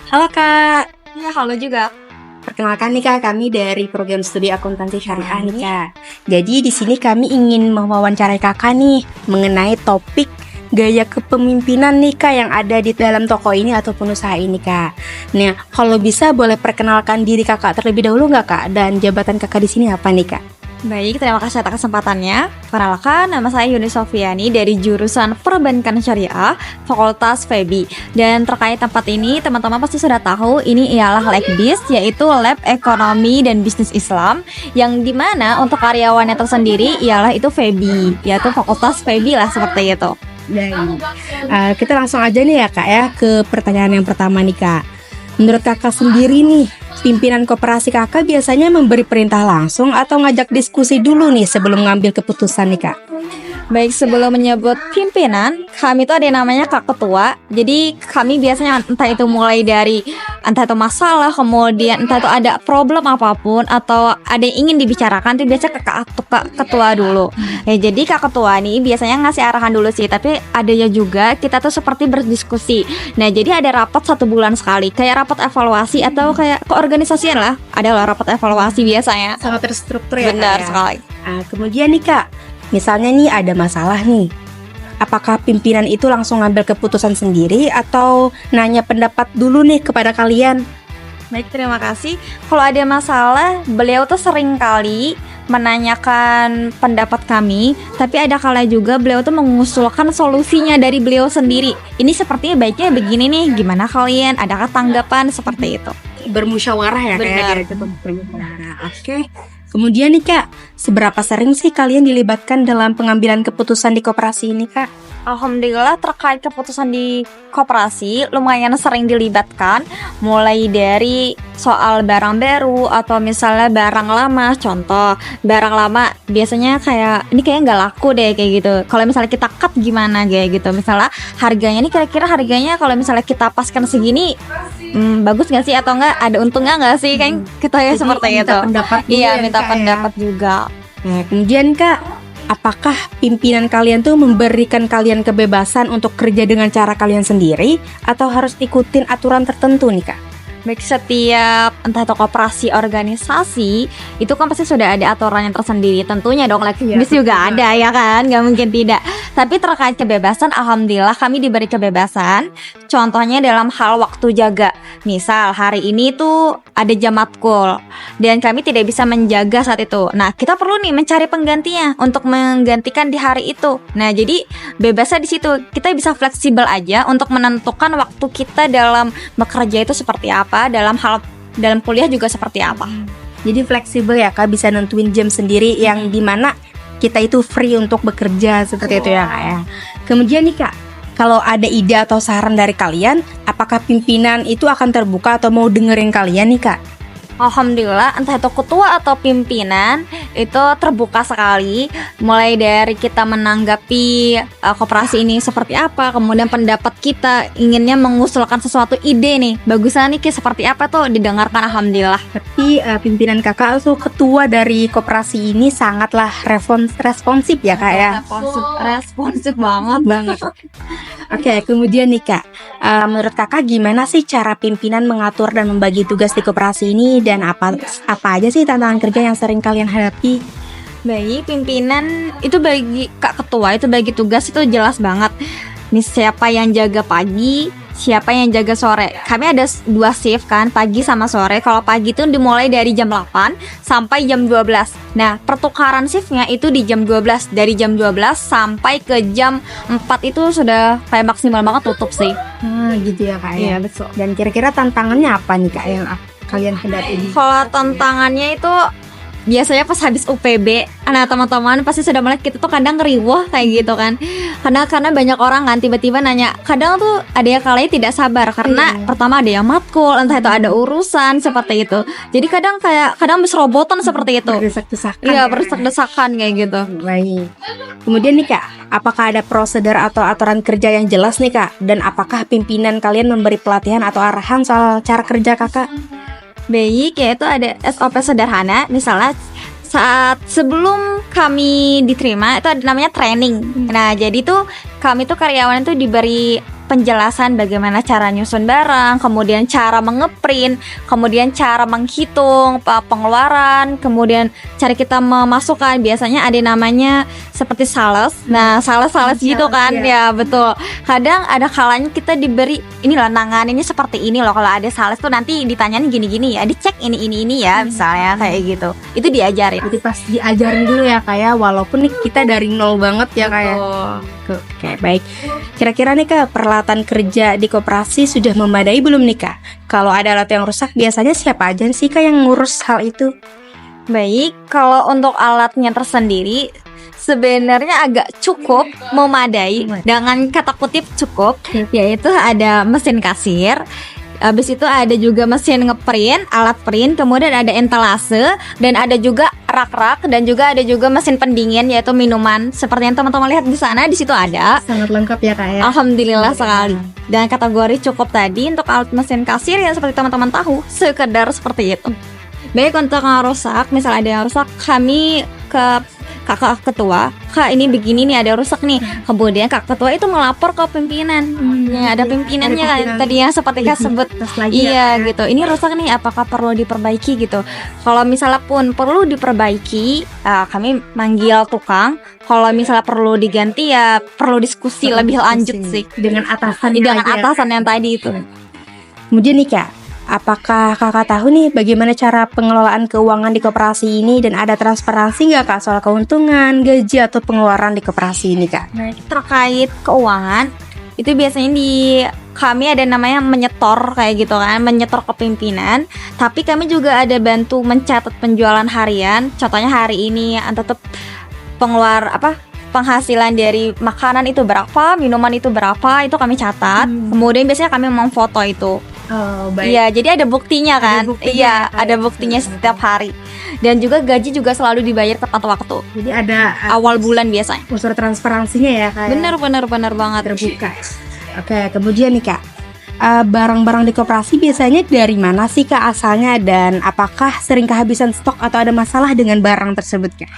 Halo Kak, Ya, halo juga. perkenalkan nih Kak, kami dari program studi akuntansi syariah nih Kak. Jadi di sini kami ingin mewawancarai Kakak nih mengenai topik gaya kepemimpinan nih Kak yang ada di dalam toko ini ataupun usaha ini Kak. Nah, kalau bisa boleh perkenalkan diri Kakak terlebih dahulu nggak Kak? Dan jabatan Kakak di sini apa nih Kak? Baik, terima kasih atas kesempatannya. Perkenalkan, nama saya Yuni Sofiani dari jurusan Perbankan Syariah, Fakultas FEBI. Dan terkait tempat ini, teman-teman pasti sudah tahu, ini ialah LabBIS, yaitu Lab Ekonomi dan Bisnis Islam, yang dimana untuk karyawannya tersendiri ialah itu FEBI, yaitu Fakultas FEBI lah seperti itu. Dan kita langsung aja nih ya Kak ya ke pertanyaan yang pertama nih Kak. Menurut Kakak sendiri nih, pimpinan koperasi Kakak biasanya memberi perintah langsung atau ngajak diskusi dulu nih sebelum ngambil keputusan nih Kak? Baik, sebelum menyebut pimpinan, kami itu ada yang namanya Kak Ketua. Jadi kami biasanya entah itu mulai dari entah itu masalah, kemudian entah itu ada problem apapun atau ada yang ingin dibicarakan, itu biasa ke Kak Ketua dulu. Ya, jadi Kak Ketua nih biasanya ngasih arahan dulu sih, tapi ada ya juga kita tuh seperti berdiskusi. Nah, jadi ada rapat 1 bulan sekali, kayak rapat evaluasi atau kayak keorganisasian lah. Ada lah rapat evaluasi biasanya. Sangat terstruktur ya Benar Kak ya? sekali. Kemudian nih Kak, misalnya nih ada masalah nih, apakah pimpinan itu langsung ngambil keputusan sendiri atau nanya pendapat dulu nih kepada kalian? Baik, terima kasih. Kalau ada masalah, beliau tuh sering kali menanyakan pendapat kami, tapi ada kala juga beliau tuh mengusulkan solusinya dari beliau sendiri. Ini sepertinya baiknya begini nih, gimana kalian? Adakah tanggapan seperti itu? Bermusyawarah ya Kak ya? Benar. Gitu, bermusyawarah. Oke. Kemudian nih Kak, seberapa sering sih kalian dilibatkan dalam pengambilan keputusan di koperasi ini Kak? Alhamdulillah terkait keputusan di koperasi lumayan sering dilibatkan, mulai dari soal barang baru atau misalnya barang lama. Contoh, barang lama biasanya kayak ini kayaknya nggak laku deh kayak gitu. Kalau misalnya kita cut gimana kayak gitu, misalnya harganya ini kira-kira harganya kalau misalnya kita paskan segini bagus nggak sih atau nggak ada untungnya nggak sih, kan kita ya Jadi seperti minta itu. pendapat dulu Iya, ya, minta Kak, ya? pendapat juga. Nah, kemudian Kak, apakah pimpinan kalian tuh memberikan kalian kebebasan untuk kerja dengan cara kalian sendiri atau harus ikutin aturan tertentu nih Kak? Baik, setiap entah itu koperasi organisasi itu kan pasti sudah ada aturan yang tersendiri tentunya dong, Iya, bis juga ada ya kan, nggak mungkin tidak. Tapi terkait kebebasan, alhamdulillah kami diberi kebebasan. Contohnya dalam hal waktu jaga, misal hari ini tuh ada jam matkul dan kami tidak bisa menjaga saat itu. Nah, kita perlu nih mencari penggantinya untuk menggantikan di hari itu. Nah, jadi bebasnya di situ, kita bisa fleksibel aja untuk menentukan waktu kita dalam bekerja itu seperti apa, dalam kuliah juga seperti apa. Jadi fleksibel ya Kak, bisa nentuin jam sendiri yang dimana kita itu free untuk bekerja seperti itu ya Kak ya. Kemudian nih Kak, kalau ada ide atau saran dari kalian, apakah pimpinan itu akan terbuka atau mau dengerin kalian nih Kak? Alhamdulillah, entah itu ketua atau pimpinan itu terbuka sekali, mulai dari kita menanggapi koperasi ini seperti apa, kemudian pendapat kita inginnya mengusulkan sesuatu ide nih, bagusnya nih kayak seperti apa tuh didengarkan, alhamdulillah. Tapi pimpinan kakak atau ketua dari koperasi ini sangatlah responsif ya Kak ya? Responsif banget. Oke, kemudian nih Kak, menurut kakak gimana sih cara pimpinan mengatur dan membagi tugas di koperasi ini dan apa aja sih tantangan kerja yang sering kalian hadapi? Baik, pimpinan itu bagi Kak Ketua itu bagi tugas itu jelas banget. Nih siapa yang jaga pagi, siapa yang jaga sore. Kami ada 2 shift kan, pagi sama sore. Kalau pagi itu dimulai dari jam 8 sampai jam 12. Nah, pertukaran shiftnya itu di jam 12. Dari jam 12 sampai ke jam 4 itu sudah kayak maksimal banget tutup sih. Gitu ya Kak ya? Iya, betul. Dan kira-kira tantangannya apa nih Kak yang kalian hadapi? Kalau tantangannya itu biasanya pas habis UPB, anak teman-teman pasti sudah melihat kita tuh kadang ngeriwah kayak gitu kan. Karena banyak orang kan tiba-tiba nanya. Kadang tuh ada yang kalanya tidak sabar karena pertama ada yang matkul, entah itu ada urusan seperti itu. Jadi kadang habis robotan seperti itu. Berdesak-desakan. Iya, ya? berdesak-desakan kayak gitu. Baik. Kemudian nih Kak, apakah ada prosedur atau aturan kerja yang jelas nih Kak? Dan apakah pimpinan kalian memberi pelatihan atau arahan soal cara kerja kakak? Baik, yaitu ada SOP sederhana. Misalnya saat sebelum kami diterima itu ada namanya training. Nah, jadi tuh kami tuh karyawan itu diberi penjelasan bagaimana cara nyusun barang, kemudian cara mengeprint, kemudian cara menghitung pengeluaran, kemudian cara kita memasukkan. Biasanya ada namanya seperti sales. Nah, sales gitu kan. Ya, betul. Kadang ada kalanya kita diberi inilah nanganinnya seperti ini loh. Kalau ada sales tuh nanti ditanyain gini-gini ya, dicek ini ya, misalnya kayak gitu. Itu diajarin. Berarti pas diajarin dulu ya kayak walaupun nih kita dari nol banget ya kayak. Oke, baik. Kira-kira nih Kak, peralatan kerja di koperasi sudah memadai belum nih Kak? Kalau ada alat yang rusak biasanya siapa aja sih Kak yang ngurus hal itu? Baik, kalau untuk alatnya tersendiri sebenarnya agak cukup memadai, dengan kata kutip cukup, yaitu ada mesin kasir. Habis itu ada juga mesin ngeprint, alat print, kemudian ada entalase, dan ada juga rak-rak, dan juga ada juga mesin pendingin yaitu minuman. Seperti yang teman-teman lihat di sana, di situ ada. Sangat lengkap ya Kak ya. Alhamdulillah sekali. Dan kategori cukup tadi untuk alat mesin kasir ya seperti teman-teman tahu, sekedar seperti itu. Baik, untuk yang rusak, misal ada yang rusak, kami ke kakak ketua, Kak ini begini nih, ada rusak nih. Kemudian kakak ketua itu melapor ke pimpinan. Ya, ada pimpinannya kan tadi yang seperti Kak sebut. Iya gitu. Ini rusak nih, apakah perlu diperbaiki gitu. Kalau misalnya pun perlu diperbaiki, kami manggil tukang. Kalau misalnya perlu diganti ya perlu diskusi lebih lanjut sih dengan atasan yang tadi itu. Kemudian nih Kak, apakah Kakak tahu nih bagaimana cara pengelolaan keuangan di koperasi ini dan ada transparansi nggak Kak soal keuntungan, gaji atau pengeluaran di koperasi ini Kak? Nah, terkait keuangan itu biasanya di kami ada namanya menyetor kayak gitu kan, menyetor ke pimpinan. Tapi kami juga ada bantu mencatat penjualan harian. Contohnya hari ini tetap penghasilan dari makanan itu berapa, minuman itu berapa, itu kami catat. Kemudian biasanya kami memfoto itu. Oh, baik. Iya, jadi ada buktinya kan? Ada buktinya setiap hari. Dan juga gaji juga selalu dibayar tepat waktu. Jadi ada awal bulan biasanya. Unsur transparansinya ya Kak. Bener banget. Terbuka. Oke, kemudian nih Kak, barang-barang di koperasi biasanya dari mana sih Kak asalnya dan apakah sering kehabisan stok atau ada masalah dengan barang tersebut Kak?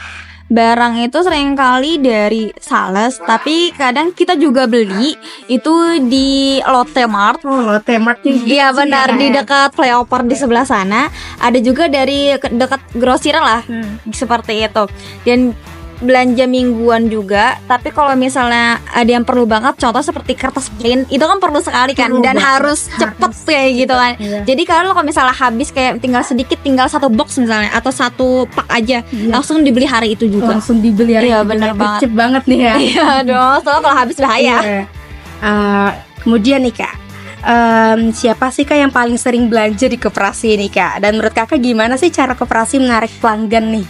Barang itu seringkali dari sales, tapi kadang kita juga beli itu di Lotte Mart. Lotte Mart. Iya benar, di dekat flyover di sebelah sana. Ada juga dari dekat grosiran lah, seperti itu. Dan belanja mingguan juga. Tapi kalau misalnya ada yang perlu banget, contoh seperti kertas print, itu kan perlu sekali kan, dan harus cepet kayak gitu kan. Jadi kalau misalnya habis kayak tinggal sedikit, tinggal satu box misalnya atau satu pak aja, langsung dibeli hari itu juga. Langsung dibeli hari itu. Iya benar banget. Cepet banget nih ya. Iya dong, soalnya kalau habis bahaya. Kemudian nih Kak, siapa sih Kak yang paling sering belanja di koperasi ini Kak? Dan menurut Kakak gimana sih cara koperasi menarik pelanggan nih?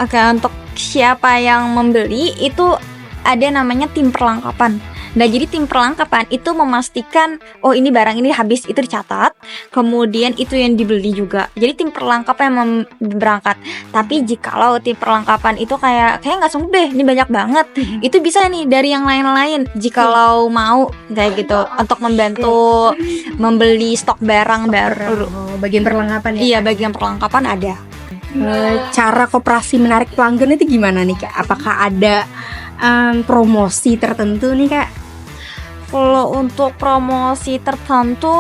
Oke, untuk siapa yang membeli itu ada namanya tim perlengkapan. Nah, jadi tim perlengkapan itu memastikan oh ini barang ini habis, itu dicatat. Kemudian itu yang dibeli juga. Jadi tim perlengkapan yang berangkat. Tapi jikalau tim perlengkapan itu kayak nggak sanggup deh, ini banyak banget. Itu bisa nih dari yang lain-lain. Jikalau mau kayak gitu untuk membantu membeli stok barang baru. Bagian perlengkapan ya? Iya, bagian perlengkapan ada. Cara koperasi menarik pelanggan itu gimana nih Kak? Apakah ada promosi tertentu nih Kak? Kalau untuk promosi tertentu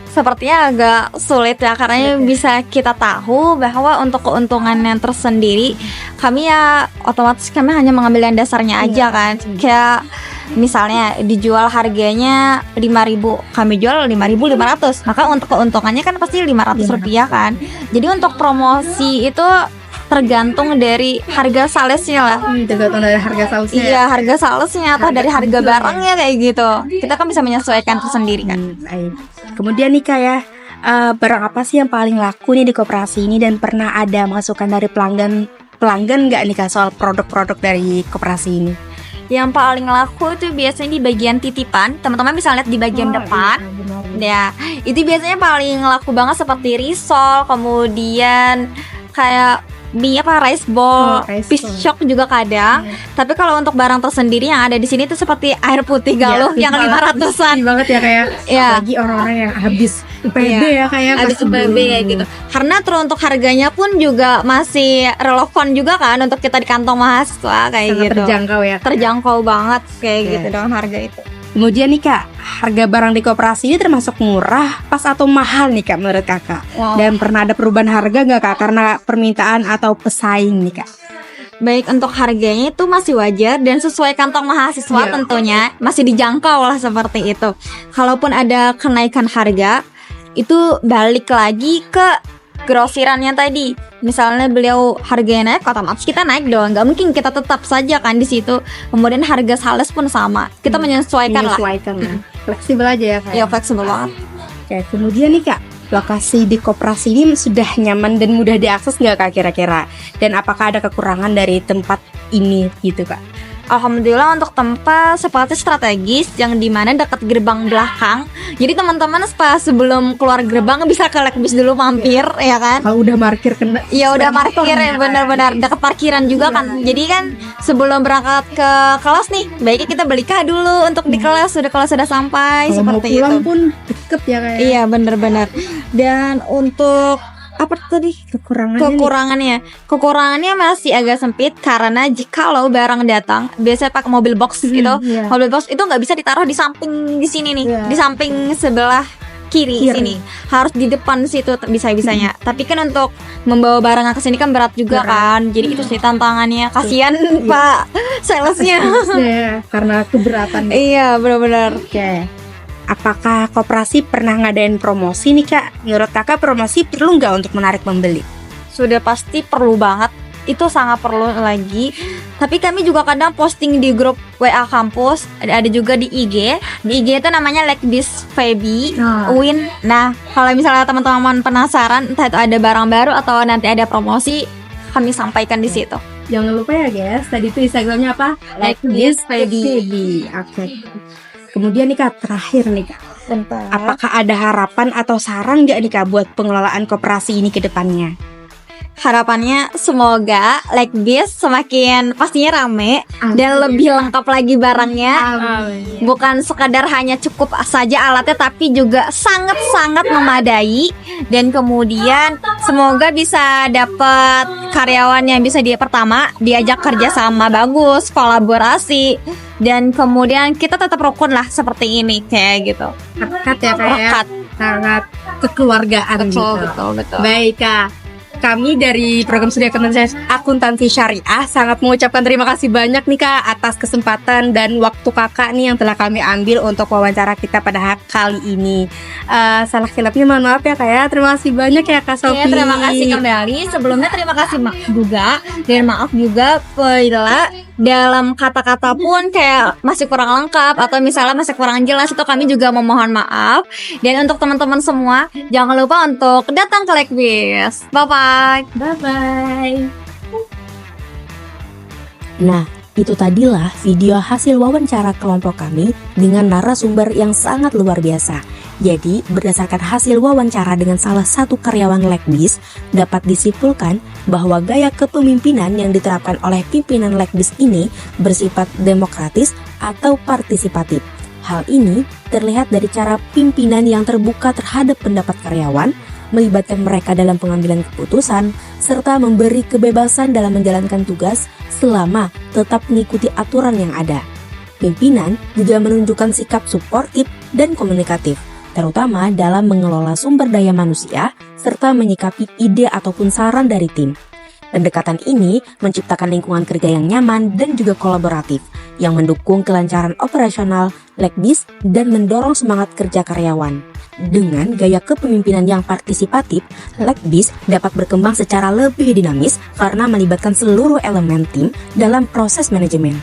sepertinya agak sulit ya, karena bisa kita tahu bahwa untuk keuntungan yang tersendiri kami ya otomatis kami hanya mengambil yang dasarnya aja kan. Kayak misalnya dijual harganya 5.000, kami jual 5.500, maka untuk keuntungannya kan pasti 500 rupiah kan. Jadi untuk promosi itu tergantung dari harga salesnya lah. Tergantung dari harga salesnya. Iya, harga salesnya atau dari harga barangnya kayak gitu. Kita kan bisa menyesuaikan itu sendiri kan. Kemudian nih Kak ya, barang apa sih yang paling laku nih di koperasi ini dan pernah ada masukan dari pelanggan nggak nih Kak soal produk-produk dari koperasi ini? Yang paling laku itu biasanya di bagian titipan. Teman-teman bisa lihat di bagian depan. Ya, itu biasanya paling laku banget seperti risol, kemudian kayak rice ball, fish shock juga kadang. Tapi kalau untuk barang tersendiri yang ada di sini itu seperti air putih galuh yang 500-an banget ya kayak. Apalagi orang-orang yang habis UPB ya kayak habis UPB kayak gitu. Karena untuk harganya pun juga masih relevan juga kan untuk kita di kantong mahasiswa kayak sangat gitu. Terjangkau ya. Terjangkau banget kayak gitu dengan harga itu. Kemudian nih Kak, harga barang di koperasi ini termasuk murah, pas atau mahal nih Kak menurut Kakak? Wow. Dan pernah ada perubahan harga nggak Kak karena permintaan atau pesaing nih Kak? Baik, untuk harganya itu masih wajar dan sesuai kantong mahasiswa Iya. tentunya, masih dijangkau lah seperti itu. Kalaupun ada kenaikan harga, itu balik lagi ke grosirannya tadi. Misalnya beliau harganya naik, otomatis kita naik dong. Nggak mungkin kita tetap saja kan di situ. Kemudian harga sales pun sama. Kita menyesuaikan lah. Fleksibel aja ya Kak. Ya, fleksibel banget. Oke, kemudian nih Kak, lokasi di koperasi ini sudah nyaman dan mudah diakses nggak Kak kira-kira? Dan apakah ada kekurangan dari tempat ini gitu Kak? Alhamdulillah untuk tempat seperti strategis yang dimana dekat gerbang belakang. Jadi teman-teman pas sebelum keluar gerbang bisa ke Lekbis dulu mampir, ya kan? Kalau udah parkir kena. Ya udah parkir ya, benar-benar dekat parkiran juga kan. Jadi kan sebelum berangkat ke kelas nih, baiknya kita beli kah dulu untuk di kelas kalau sudah sampai Kalau mau seperti pulang itu. pun deket ya Kak. Iya, benar-benar. Dan untuk apa tadi kekurangannya masih agak sempit karena jikalau barang datang biasanya pakai mobil box itu, iya. mobil box itu nggak bisa ditaruh di samping di sini nih, Iya. di samping sebelah kiri sini, harus di depan situ bisa-bisanya. Tapi kan untuk membawa barang ke sini kan berat juga kan, jadi itu sih tantangannya. Kasihan Pak salesnya. Ya, karena keberatan. Iya, benar-benar. Oke. Apakah koperasi pernah ngadain promosi nih Kak? Menurut Kakak promosi perlu nggak untuk menarik pembeli? Sudah pasti perlu banget, itu sangat perlu lagi. Tapi kami juga kadang posting di grup WA kampus, ada juga di IG. Di IG itu namanya Lekbis Febi Win. Nah, kalau misalnya teman-teman penasaran entah itu ada barang baru atau nanti ada promosi, kami sampaikan di situ. Jangan lupa ya guys, tadi itu Instagramnya apa? Lekbis Febi. Oke. Kemudian nih Kak, terakhir nih Kak, Bentar. apakah ada harapan atau saran nggak nih Kak buat pengelolaan koperasi ini ke depannya? Harapannya semoga Lekbis semakin pastinya rame dan lebih lengkap lagi barangnya. Bukan sekadar hanya cukup saja alatnya, tapi juga sangat-sangat memadai. Dan kemudian semoga bisa dapat karyawan yang bisa pertama diajak kerja sama bagus, kolaborasi. Dan kemudian kita tetap rukun lah seperti ini kayak gitu. Rekat ya Kak ya? Rekat. Sangat kekeluargaan Betul. Baik Kak, kami dari program studi akuntansi syariah sangat mengucapkan terima kasih banyak nih Kak atas kesempatan dan waktu Kakak nih yang telah kami ambil untuk wawancara kita pada kali ini. Salah khilafnya mohon maaf ya Kak ya. Terima kasih banyak ya Kak Sofi. Ya, terima kasih kembali. Sebelumnya terima kasih juga dan maaf juga bila dalam kata-kata pun kayak masih kurang lengkap atau misalnya masih kurang jelas, itu kami juga memohon maaf. Dan untuk teman-teman semua, jangan lupa untuk datang ke Lekbis. Bye bye. Nah, itu tadilah video hasil wawancara kelompok kami dengan narasumber yang sangat luar biasa. Jadi, berdasarkan hasil wawancara dengan salah satu karyawan Lekbis, dapat disimpulkan bahwa gaya kepemimpinan yang diterapkan oleh pimpinan Lekbis ini bersifat demokratis atau partisipatif. Hal ini terlihat dari cara pimpinan yang terbuka terhadap pendapat karyawan, melibatkan mereka dalam pengambilan keputusan, serta memberi kebebasan dalam menjalankan tugas selama tetap mengikuti aturan yang ada. Pimpinan juga menunjukkan sikap suportif dan komunikatif, terutama dalam mengelola sumber daya manusia serta menyikapi ide ataupun saran dari tim. Pendekatan ini menciptakan lingkungan kerja yang nyaman dan juga kolaboratif, yang mendukung kelancaran operasional Lekbis dan mendorong semangat kerja karyawan. Dengan gaya kepemimpinan yang partisipatif, Lekbis dapat berkembang secara lebih dinamis karena melibatkan seluruh elemen tim dalam proses manajemen.